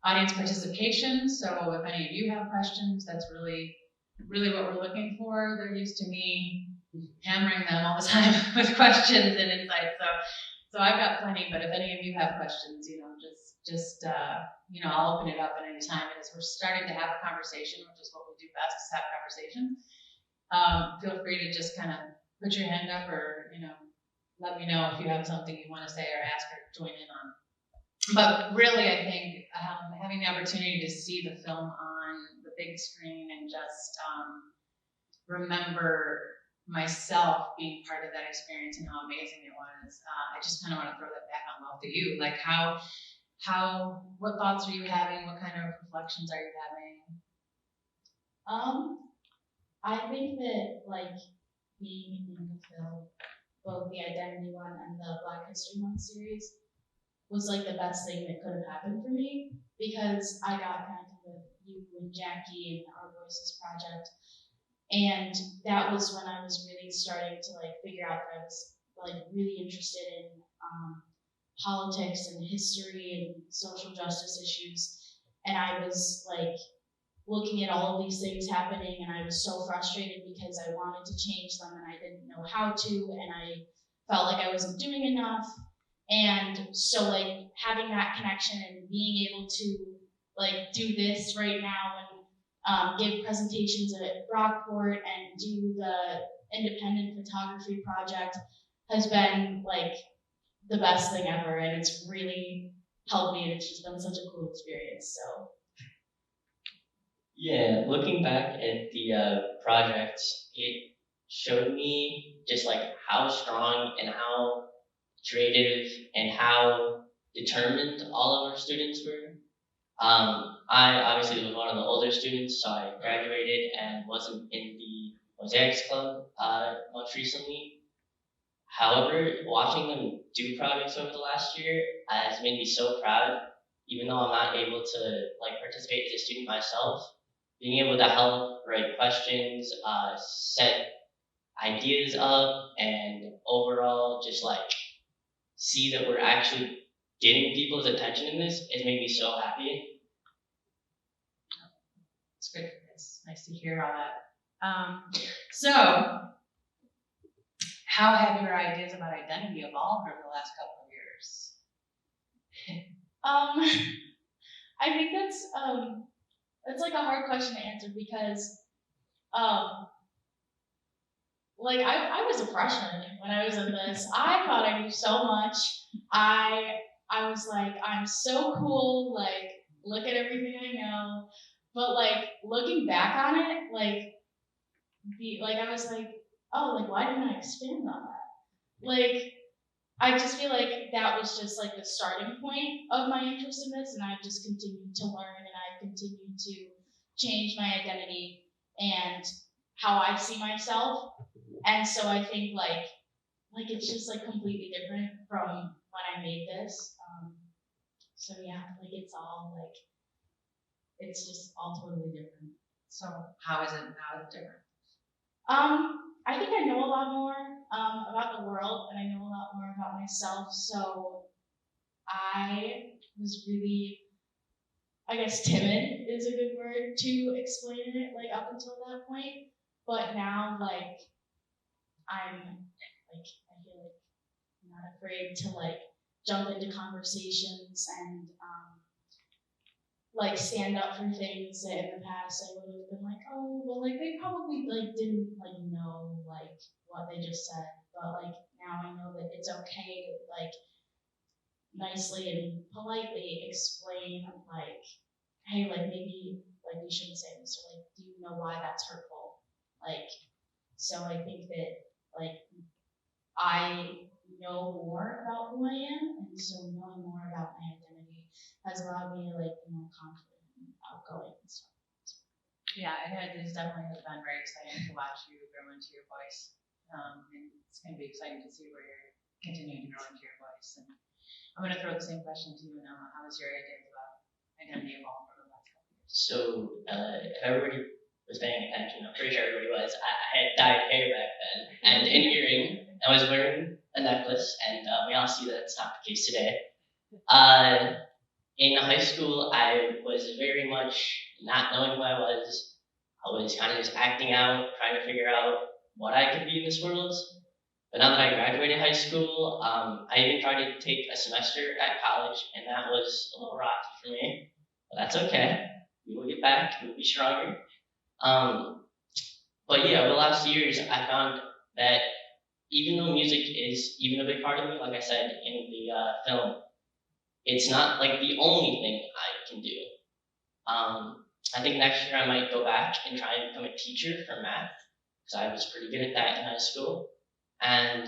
audience participation. So if any of you have questions, that's really what we're looking for. They're used to me hammering them all the time with questions and insights. So I've got plenty, but if any of you have questions, just I'll open it up at any time. And as we're starting to have a conversation, which is what we do best, is have conversations. Feel free to just kind of put your hand up, or let me know if you have something you want to say or ask or join in on. But really, I think having the opportunity to see the film on the big screen and just remember myself being part of that experience and how amazing it was. I just kind of want to throw that back on both of you. Like what thoughts are you having? What kind of reflections are you having? I think that being in the film, both the Identity one and the Black History Month series, was the best thing that could have happened for me, because I got connected with you and Jackie and our Voices project. And that was when I was really starting to figure out that I was really interested in politics and history and social justice issues. And I was looking at all of these things happening, and I was so frustrated because I wanted to change them and I didn't know how to, and I felt like I wasn't doing enough. And so having that connection and being able to do this right now and give presentations at Brockport and do the independent photography project has been the best thing ever, and it's really helped me, and it's just been such a cool experience. So yeah, looking back at the project, it showed me just how strong and how creative and how determined all of our students were. I obviously was one of the older students, so I graduated and wasn't in the Mosaics Club most recently. However, watching them do projects over the last year has made me so proud, even though I'm not able to participate as a student myself. Being able to help write questions, set ideas up, and overall just see that we're actually getting people's attention in this has made me so happy. It's good. It's nice to hear all that. So, how have your ideas about identity evolved over the last couple of years? I think that's a hard question to answer, because I was a freshman when I was in this. I thought I knew so much. I was I'm so cool, look at everything I know. But looking back on it, I was oh, why didn't I expand on that? I just feel that was just the starting point of my interest in this, and I've just continued to learn, and I've continued to change my identity and how I see myself. And so I think it's just completely different from when I made this. So yeah, it's all it's just all totally different. So how is it different? I think I know a lot more about the world, and I know a lot more about myself. So I was really, I guess, timid is a good word to explain it, up until that point. But now, I feel I'm not afraid to jump into conversations and stand up for things that in the past I would have been oh, well, they probably didn't know what they just said, but now I know that it's okay to nicely and politely explain hey, maybe we shouldn't say this, or do you know why that's hurtful? So I think that I know more about who I am, and so knowing more about my identity has allowed me to be more confident and outgoing and stuff. Yeah, it definitely has been very exciting to watch you grow into your voice. And it's going to be exciting to see where you're continuing to grow into your voice. And I'm going to throw the same question to you, Emma. How has your ideas about identity evolved over the last couple of years? So, if everybody was paying attention, I'm pretty sure everybody was. I had dyed hair back then, and an earring. I was wearing a necklace, and we all see that it's not the case today. in high school, I was very much not knowing who I was. I was kind of just acting out, trying to figure out what I could be in this world. But now that I graduated high school, I even tried to take a semester at college, and that was a little rocky for me. But that's okay. We will get back. We'll be stronger. Um, but yeah, over the last years, I found that even though music is even a big part of me, like I said in the film, it's not like the only thing I can do. I think next year I might go back and try and become a teacher for math because I was pretty good at that in high school. And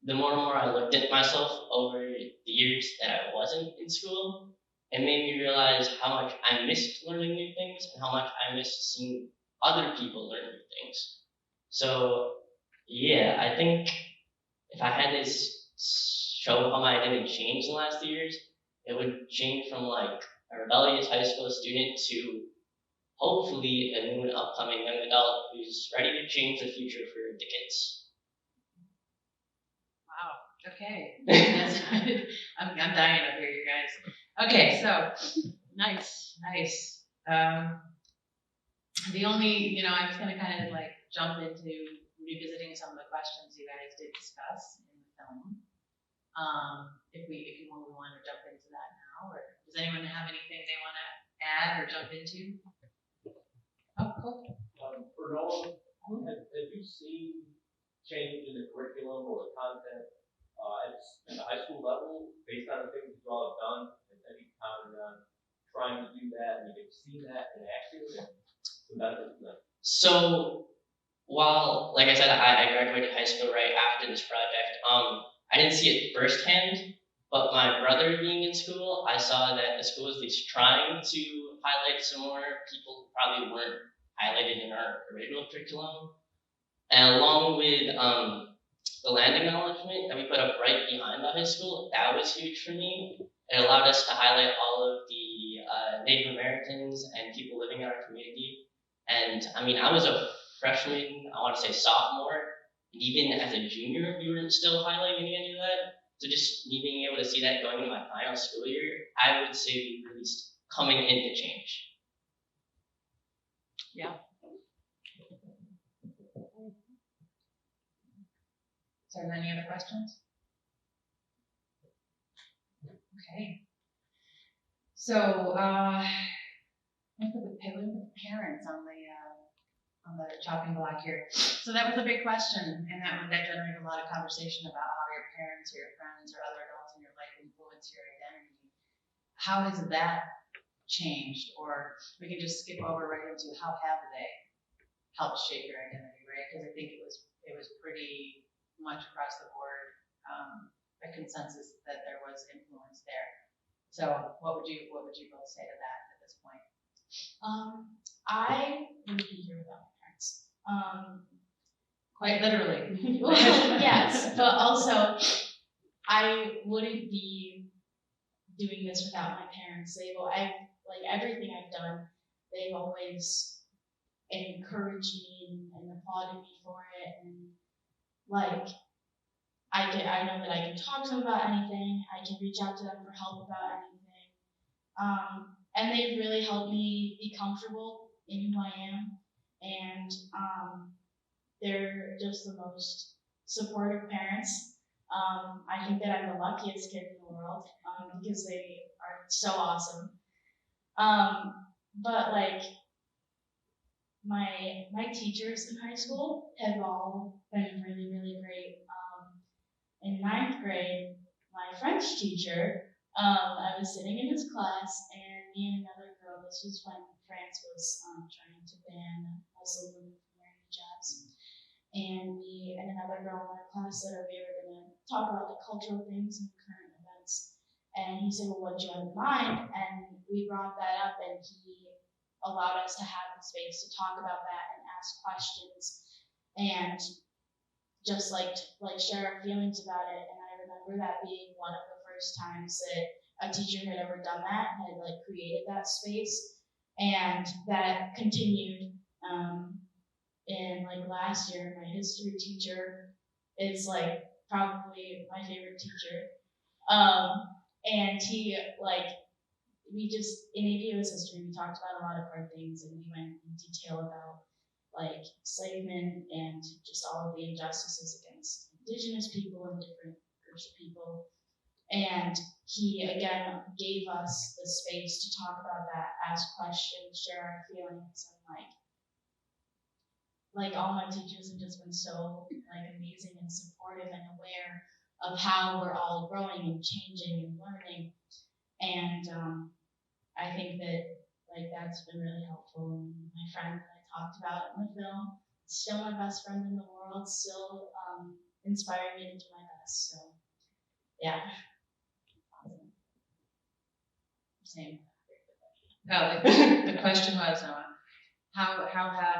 the more and more I looked at myself over the years that I wasn't in school, it made me realize how much I missed learning new things and how much I missed seeing other people learn new things. So yeah, I think if I had to show how my identity changed in the last 2 years, it would change from like a rebellious high school student to hopefully a new and upcoming young adult who's ready to change the future for the kids. Wow. Okay. That's, I'm dying up here, you guys. Okay, so nice. The only, I was going to kind of like jump into revisiting some of the questions you guys did discuss in the film. If you want to jump into that now, or does anyone have anything they want to add or jump into? Oh, cool. For Nolan, have you seen change in the curriculum or the content at the high school level based on the things you all have done? And have you commented on trying to do that and you've seen that in action? So while, like I said, I graduated high school right after this project, I didn't see it firsthand, but my brother being in school, I saw that the school was at least trying to highlight some more people who probably weren't highlighted in our original curriculum. And along with the land acknowledgement that we put up right behind the high school, that was huge for me. It allowed us to highlight all of the Native Americans and people living in our community. And I mean, I was a freshman, I want to say sophomore, and even as a junior, we were still highlighting any of that. So just me being able to see that going into my final school year, I would say we were at least coming into change. Yeah. Is there any other questions? Okay. So, we put the parents on the chopping block here. So that was a big question, and that generated a lot of conversation about how your parents or your friends or other adults in your life influence your identity. How has that changed? Or we can just skip over right into how have they helped shape your identity, right? Because I think it was pretty much across the board a consensus that there was influence there. So what would you both say to that at this point? I wouldn't be here without my parents. Quite literally. Well, yes, but also I wouldn't be doing this without my parents. Like everything I've done, they've always encouraged me and applauded me for it, and like I know that I can talk to them about anything. I can reach out to them for help about anything. And they've really helped me be comfortable in who I am. And they're just the most supportive parents. I think that I'm the luckiest kid in the world because they are so awesome. But like my teachers in high school have all been really, really great. In 9th grade, my French teacher, I was sitting in his class, and me and another girl, this was when France was trying to ban Muslim women from wearing hijabs, and me and another girl in our class said we were going to talk about the cultural things and current events. And he said, well, what do you have in mind? And we brought that up, and he allowed us to have the space to talk about that and ask questions and just like share our feelings about it. And I remember that being one of the first times that a teacher had ever done that, had like created that space, and that continued in like last year. My history teacher is like probably my favorite teacher, and he like we just, in AP US history, we talked about a lot of hard things, and we went in detail about like enslavement and just all of the injustices against indigenous people and different groups of people. And he again gave us the space to talk about that, ask questions, share our feelings, and like all my teachers have just been so like amazing and supportive and aware of how we're all growing and changing and learning. And I think that like that's been really helpful. And my friend that I talked about in the film, still my best friend in the world, still inspiring me to do my best. So yeah. Awesome. Same. No, the question was, how have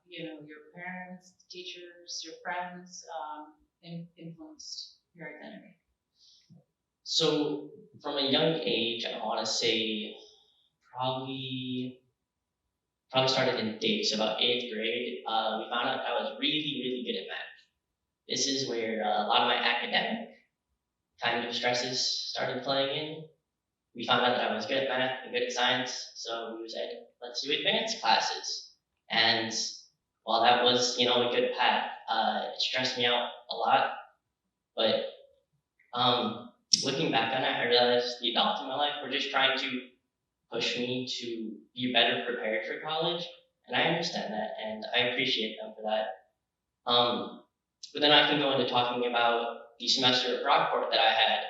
your parents, teachers, your friends influenced your identity? So from a young age, I want to say probably started in days, about 8th grade. We found out I was really good at math. This is where a lot of my academic kind of stresses started playing in. We found out that I was good at math and good at science, so we said, let's do advanced classes. And while that was, a good path, it stressed me out a lot. But looking back on it, I realized the adults in my life were just trying to push me to be better prepared for college, and I understand that, and I appreciate them for that. But then I can go into talking about the semester of Rockport that I had,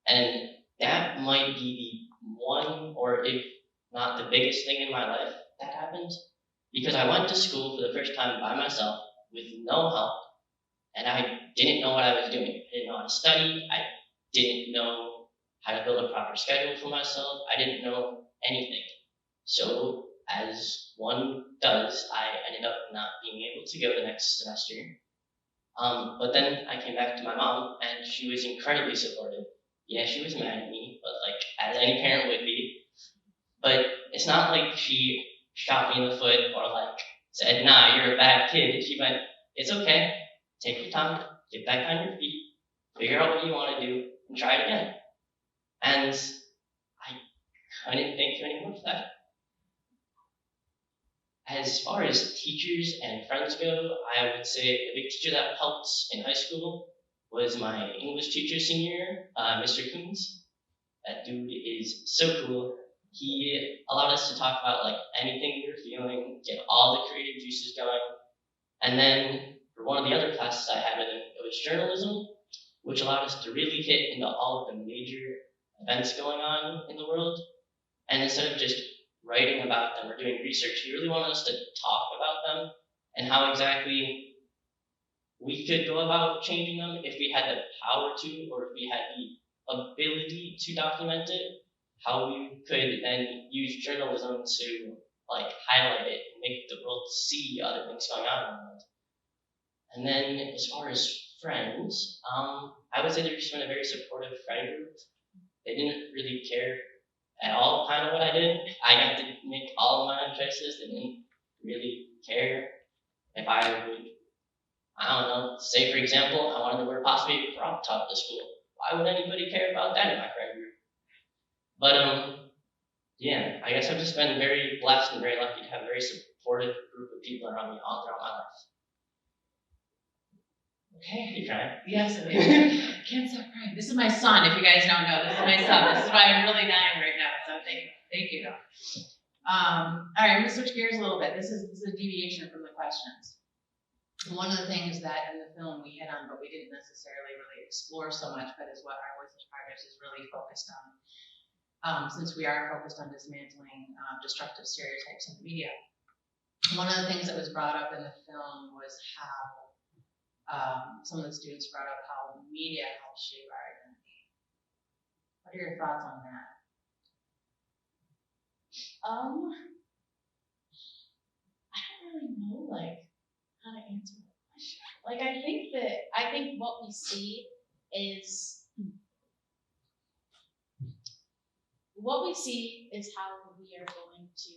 and that might be the one, or if not the biggest thing in my life that happened, because I went to school for the first time by myself with no help, and I didn't know what I was doing. I didn't know how to study. I didn't know how to build a proper schedule for myself. I didn't know anything. So, as one does, I ended up not being able to go the next semester. But then I came back to my mom, and she was incredibly supportive. Yeah, she was mad at me, but as any parent would be. But it's not like she shot me in the foot or said, nah, you're a bad kid. She went, it's okay. Take your time, get back on your feet, figure out what you want to do, and try it again. And I didn't thank you anymore for that. As far as teachers and friends go, I would say a big teacher that helped in high school was my English teacher senior year, Mr. Coons. That dude is so cool. He allowed us to talk about anything we were feeling, get all the creative juices going. And then for one of the other classes I had with him, it was journalism, which allowed us to really hit into all of the major events going on in the world. And instead of just writing about them or doing research, he really wanted us to talk about them and how exactly we could go about changing them if we had the power to, or if we had the ability to document it, how we could then use journalism to highlight it and make the world see other things going on in the world. And then as far as friends, I would say they've just been a very supportive friend group. They didn't really care at all kind of what I did. I got to make all of my own choices. They didn't really care if I would, I don't know, say for example, I wanted to wear possibly a crop top to school. Why would anybody care about that in my friend group? But yeah, I guess I've just been very blessed and very lucky to have a very supportive group of people around me all throughout my life. Okay. You crying? Yes, I can't stop crying. This is my son, if you guys don't know. This is my son. This is why I'm really dying right now. So thank you. All right, I'm gonna switch gears a little bit. This is a deviation from the questions. One of the things that in the film we hit on, but we didn't necessarily really explore so much, but is what our Voices Project is really focused on. Since we are focused on dismantling destructive stereotypes in the media. One of the things that was brought up in the film was how some of the students brought up how media helps shape our identity. What are your thoughts on that? I don't really know how to answer that question. I think what we see is how we are going to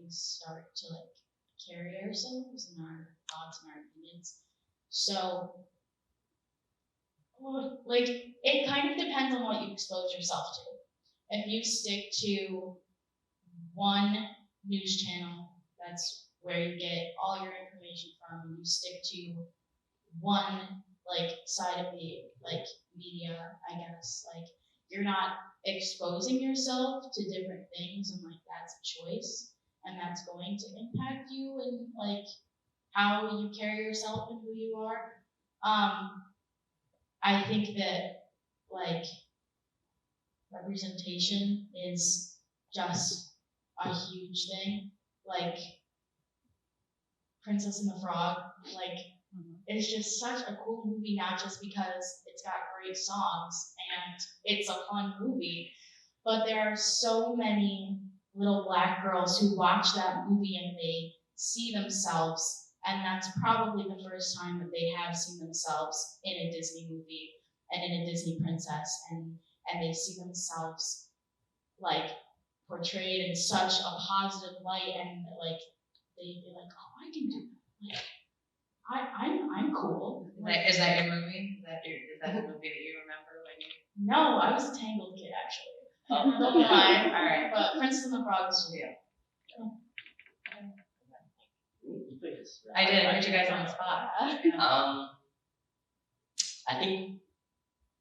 start to carry ourselves and our thoughts and our opinions. So it kind of depends on what you expose yourself to. if you stick to one news channel, that's where you get all your information from, and you stick to one like side of the like media, I guess, like you're not exposing yourself to different things, and like that's a choice, and that's going to impact you and like how you carry yourself and who you are. I think that like representation is just a huge thing. Like Princess and the Frog, like it's just such a cool movie, not just because it's got great songs and it's a fun movie, but there are so many little black girls who watch that movie and they see themselves, and that's probably the first time that they have seen themselves in a Disney movie and in a Disney princess, and they see themselves like portrayed in such a positive light, and like they be like, oh, I can do that. Like, I'm cool. Is that your movie? Is that the movie that you remember when you? No, I was a Tangled kid actually. Oh, Don't lie. all right. But Princess and the Frog is real. I did. I put you guys on the spot. Yeah. I think,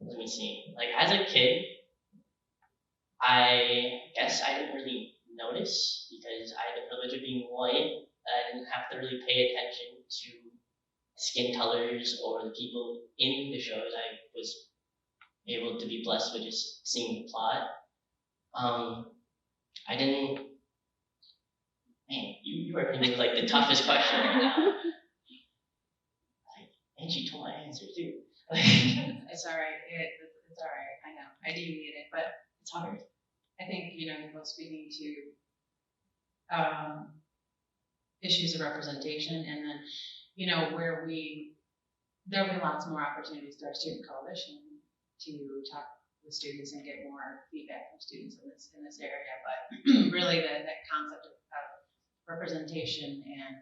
let me see, like as a kid, I guess I didn't really notice because I had the privilege of being white. I didn't have to really pay attention to skin colors or the people in the shows. I was able to be blessed with just seeing the plot. I didn't, man, you are hitting like the toughest question right now. Like, and she told my answer too. It's all right. It's all right. I know. I deviated it, but it's hard. I think, you're both speaking to issues of representation, and then, where there'll be lots more opportunities through our student coalition to talk with students and get more feedback from students in this area. But really, that concept of representation and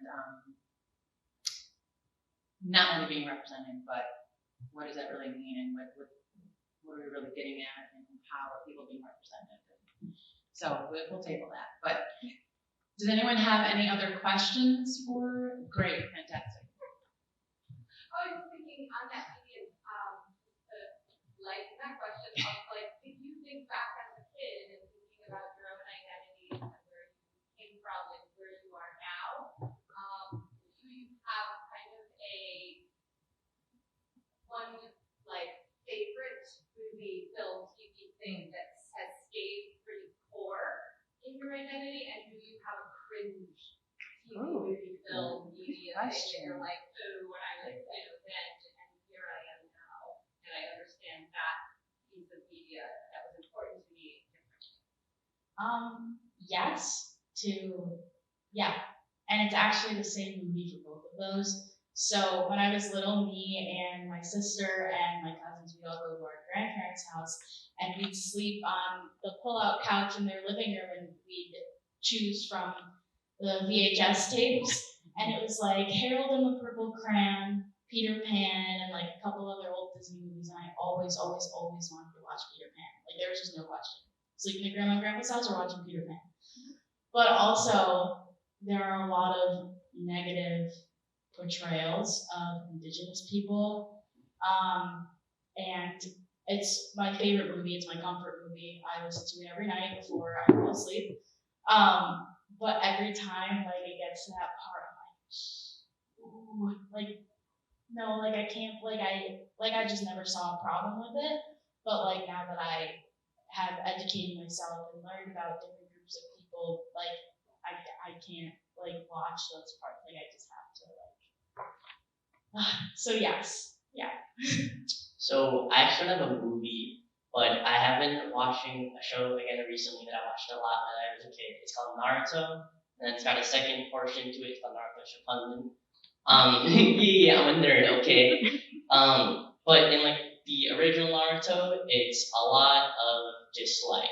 not only being represented, but what does that really mean, and what are we really getting at, and how are people being represented? So we'll table that. But does anyone have any other questions for? Great, fantastic. I was thinking on that medium, like that question of like, if you think back as a kid and thinking about your own identity and where you came from and where you are now, do you have kind of one like favorite movie, film, TV thing that has stayed pretty core in your identity, and do you have a cringe TV movie, film, media thing that you're like, oh, when I was then and here I am now, and I understand that piece of media that was important to me. Yes yeah, and it's actually the same movie for both of those. So when I was little, me and my sister and my cousins, we'd all go to our grandparents' house, and we'd sleep on the pull-out couch in their living room, and we'd choose from the VHS tapes, and it was like Harold and the Purple Crayon, Peter Pan, and like a couple other old Disney movies, and I always wanted to watch Peter Pan. Like there was just no question. Sleeping at Grandma and Grandpa's house or watching Peter Pan. But also, there are a lot of negative portrayals of Indigenous people, and it's my favorite movie. It's my comfort movie. I listen to it every night before I fall asleep. But every time, like it gets to that part, I'm like, ooh, like no, like I can't, I just never saw a problem with it. But like now that I have educated myself and learned about different groups of people, like I can't like watch those parts. Like I just have to like. So yes, yeah. So I actually have a movie, but I have been watching a show again recently that I watched a lot when I was a kid. It's called Naruto, and it's got a second portion to it. It's called Naruto Shippuden. Yeah, I'm a nerd, okay. But in like the original Naruto, it's a lot of just like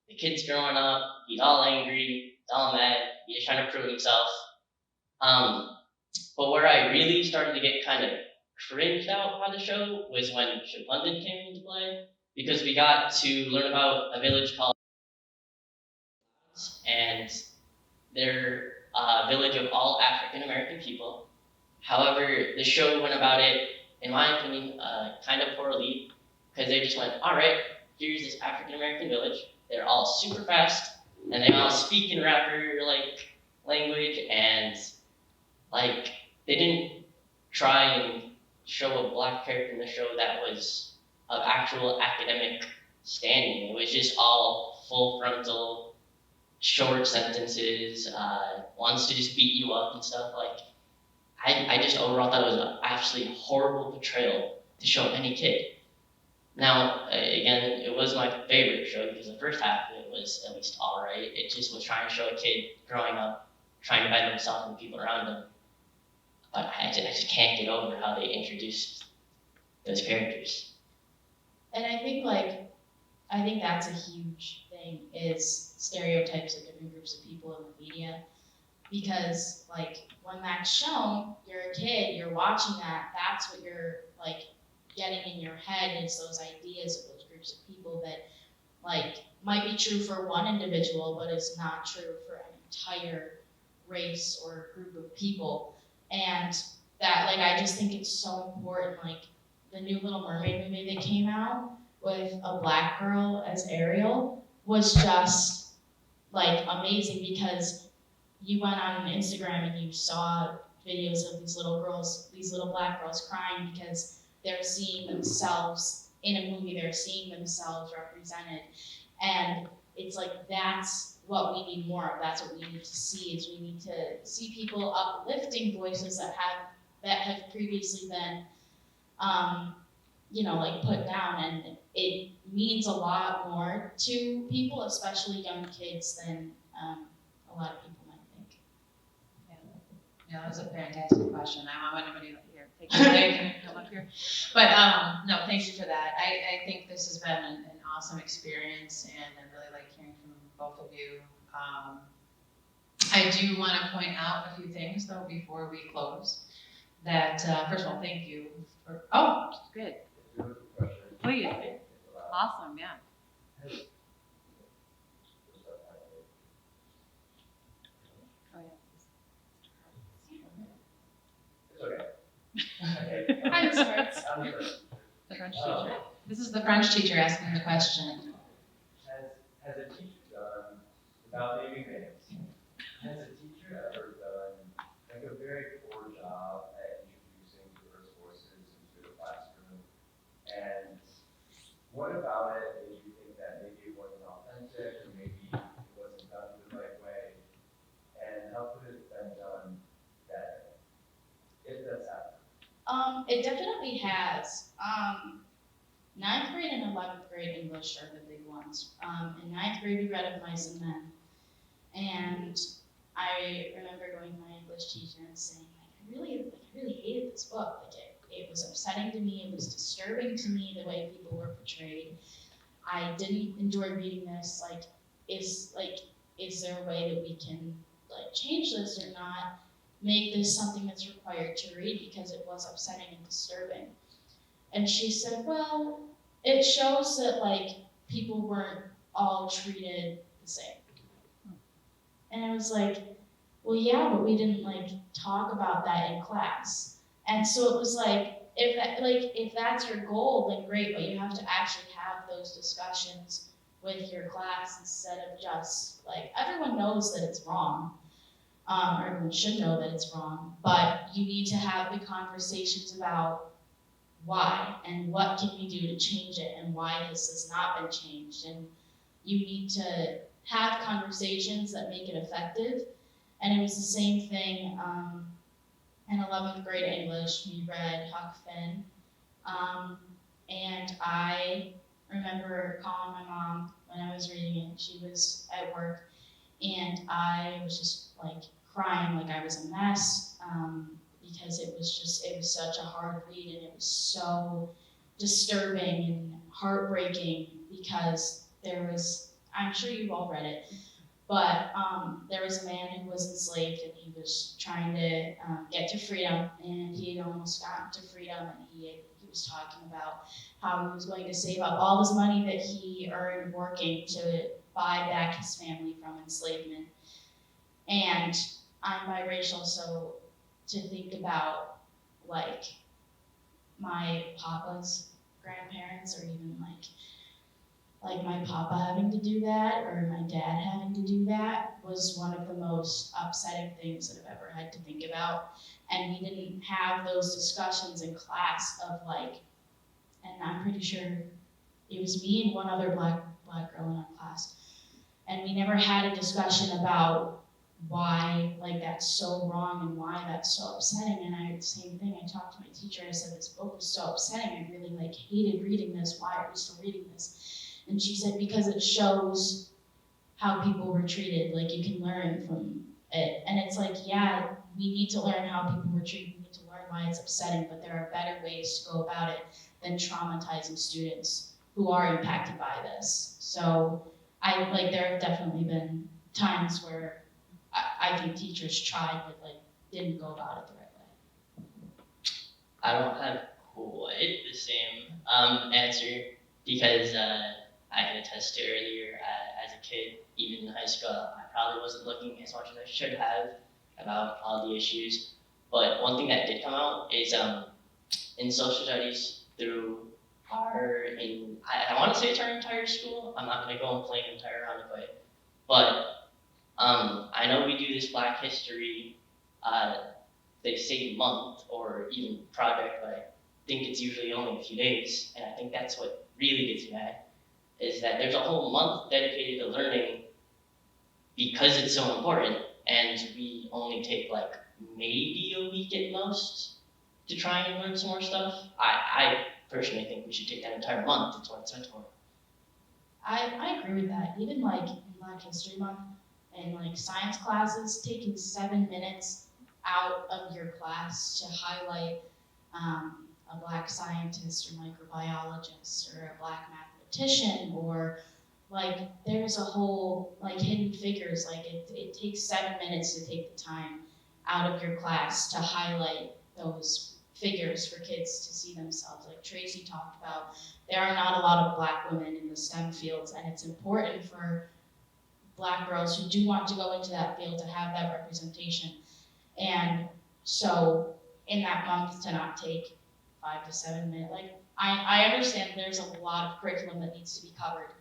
the kid's growing up, he's all angry, he's all mad, he's just trying to prove himself. But where I really started to get kind of cringed out by the show was when Shippuden came into play, because we got to learn about a village called and they're a village of all African American people. However, the show went about it, in my opinion, kind of poorly, because they just went, all right, here's this African American village. They're all super fast, and they all speak in rapper like language, and like they didn't try and show a black character in the show that was of actual academic standing. It was just all full frontal, short sentences, wants to just beat you up and stuff. Like I just overall thought it was an absolutely horrible portrayal to show any kid. Now, again, it was my favorite show because the first half of it was at least all right. It just was trying to show a kid growing up, trying to better himself and the people around him. But I just can't get over how they introduced those characters. And I think that's a huge thing, is stereotypes of different groups of people in the media. Because like when that's shown, you're a kid, you're watching that, that's what you're like getting in your head, is those ideas of those groups of people that like might be true for one individual, but it's not true for an entire race or group of people. And that, like, I just think it's so important. Like the new Little Mermaid movie that came out with a black girl as Ariel was just like amazing, because you went on Instagram and you saw videos of these little girls, these little black girls crying because they're seeing themselves in a movie, they're seeing themselves represented. And it's like, that's what we need more of. That's what we need to see, is we need to see people uplifting voices that have previously been, like put down. And it means a lot more to people, especially young kids, than a lot of people might think. Yeah, that was a fantastic question. I want anybody here take a break and come up here. But no, thank you for that. I think this has been an awesome experience, and I really like hearing from both of you. I do want to point out a few things though before we close. That first of all, thank you for. Oh, good. Please. Awesome. Yeah. I'm sorry. The French teacher. This is the French teacher asking the question. Has a teacher done, without naming names, has a teacher ever done like a very poor job at introducing diverse voices into the classroom? And what about it made you think that maybe it wasn't authentic, or maybe it wasn't done the right way? And how could it have been done better, if that's happened? It definitely has. 9th grade and 11th grade English are the big ones. In 9th grade, we read Of Mice and Men. And I remember going to my English teacher and saying, I really hated this book. Like it was upsetting to me. It was disturbing to me, the way people were portrayed. I didn't enjoy reading this. Is there a way that we can change this, or not make this something that's required to read, because it was upsetting and disturbing? And she said, well, it shows that people weren't all treated the same. And I was like, well, yeah, but we didn't talk about that in class. And so it was if that's your goal, then great, but you have to actually have those discussions with your class, instead of just everyone knows that it's wrong. Or everyone should know that it's wrong, but you need to have the conversations about why and what can we do to change it, and why this has not been changed. And you need to have conversations that make it effective. And it was the same thing in 11th grade English. We read Huck Finn, and I remember calling my mom when I was reading it. She was at work, and I was just crying like I was a mess, because it was such a hard read, and it was so disturbing and heartbreaking, because I'm sure you've all read it, but there was a man who was enslaved, and he was trying to get to freedom, and he had almost gotten to freedom, and he was talking about how he was going to save up all this money that he earned working to buy back his family from enslavement. And I'm biracial, so to think about like my papa's grandparents, or even like my papa having to do that, or my dad having to do that, was one of the most upsetting things that I've ever had to think about. And we didn't have those discussions in class of like, and I'm pretty sure it was me and one other black girl in our class, and we never had a discussion about why like that's so wrong and why that's so upsetting. And I, same thing, I talked to my teacher, I said, this book was so upsetting, I really like hated reading this, why are we still reading this? And she said, because it shows how people were treated, like you can learn from it. And it's like, yeah, we need to learn how people were treated, we need to learn why it's upsetting, but there are better ways to go about it than traumatizing students who are impacted by this. So there have definitely been times where I think teachers tried, but like didn't go about it the right way. I don't have quite the same answer because I can attest to earlier as a kid, even in high school, I probably wasn't looking as much as I should have about all the issues. But one thing that did come out is in social studies through I want to say it's our entire school. I'm not going to go and play an entire round of it, but I know we do this Black History, they say month or even project, but I think it's usually only a few days, and I think that's what really gets me mad, is that there's a whole month dedicated to learning because it's so important, and we only take like maybe a week at most to try and learn some more stuff. I personally think we should take that entire month. That's what it's meant for. I agree with that. Even like in Black History Month and like science classes, taking 7 minutes out of your class to highlight a Black scientist or microbiologist or a Black mathematician, or like there's a whole like hidden figures. Like it takes 7 minutes to take the time out of your class to highlight those figures for kids to see themselves. Like Tracy talked about, there are not a lot of Black women in the STEM fields, and it's important for Black girls who do want to go into that field to have that representation. And so in that month to not take 5 to 7 minutes, like I understand there's a lot of curriculum that needs to be covered,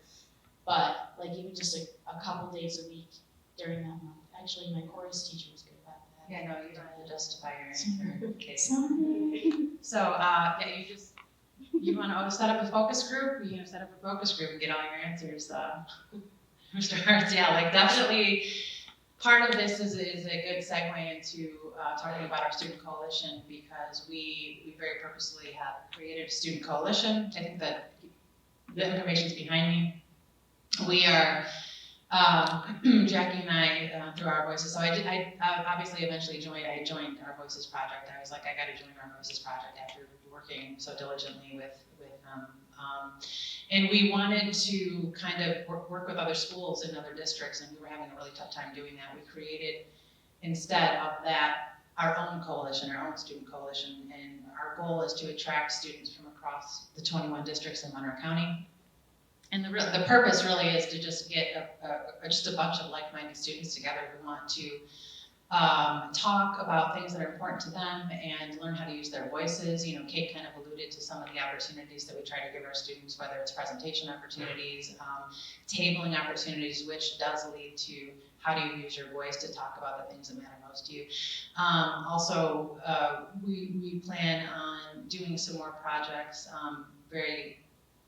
but like even just a couple days a week during that month. Actually, my chorus teacher was good about that. Yeah, no, you don't have to justify your answer. Okay. Sorry. So, you want to set up a focus group? You set up a focus group and get all your answers, Mr. Hartz. Yeah, like definitely part of this is a good segue into talking about our student coalition, because we very purposely have created a student coalition. I think that the information's behind me. We are, Jackie and I, through Our Voices, so I obviously eventually joined Our Voices Project. I was like, I got to join Our Voices Project after working so diligently with them. And we wanted to kind of work with other schools in other districts, and we were having a really tough time doing that. We created, instead of that, our own coalition, our own student coalition, and our goal is to attract students from across the 21 districts in Monroe County. And the purpose really is to just get just a bunch of like-minded students together who want to talk about things that are important to them and learn how to use their voices. Kate kind of alluded to some of the opportunities that we try to give our students, whether it's presentation opportunities, tabling opportunities, which does lead to how do you use your voice to talk about the things that matter most to you. Also, we plan on doing some more projects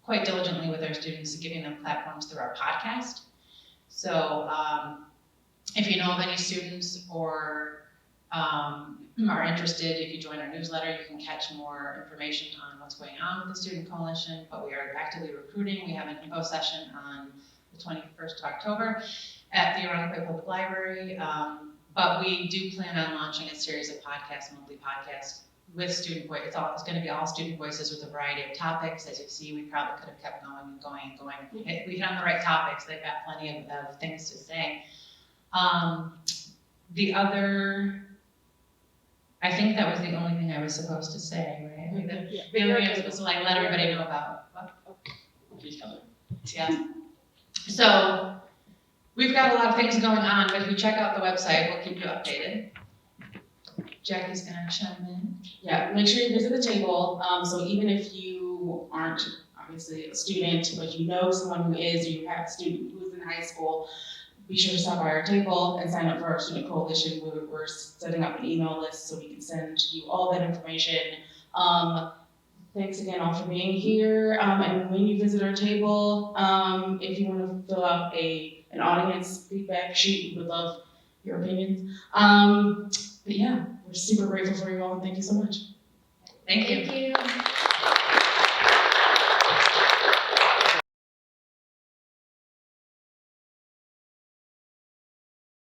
quite diligently with our students, giving them platforms through our podcast. So if you know of any students or are interested, if you join our newsletter, you can catch more information on what's going on with the Student Coalition, but we are actively recruiting. We have an info session on the 21st of October at the Ironquois Public Library, but we do plan on launching a series of podcasts, monthly podcasts, with student voice. It's going to be all student voices with a variety of topics. As you see, we probably could have kept going and going and going. We hit on the right topics. They've got plenty of things to say. The other I think that was the only thing I was supposed to say, right? I think that the only thing I was supposed to like let everybody know about. She's coming. Yeah. So we've got a lot of things going on, but if you check out the website, we'll keep you updated. Jackie's gonna chime in. Yeah, make sure you visit the table. So even if you aren't obviously a student, but you know someone who is, or you have a student who is in high school, be sure to stop by our table and sign up for our student coalition. We're setting up an email list so we can send you all that information. Thanks again all for being here. And when you visit our table, if you want to fill out an audience feedback sheet, we would love your opinions. But yeah, we're super grateful for you all and thank you so much. Thank you. Thank you.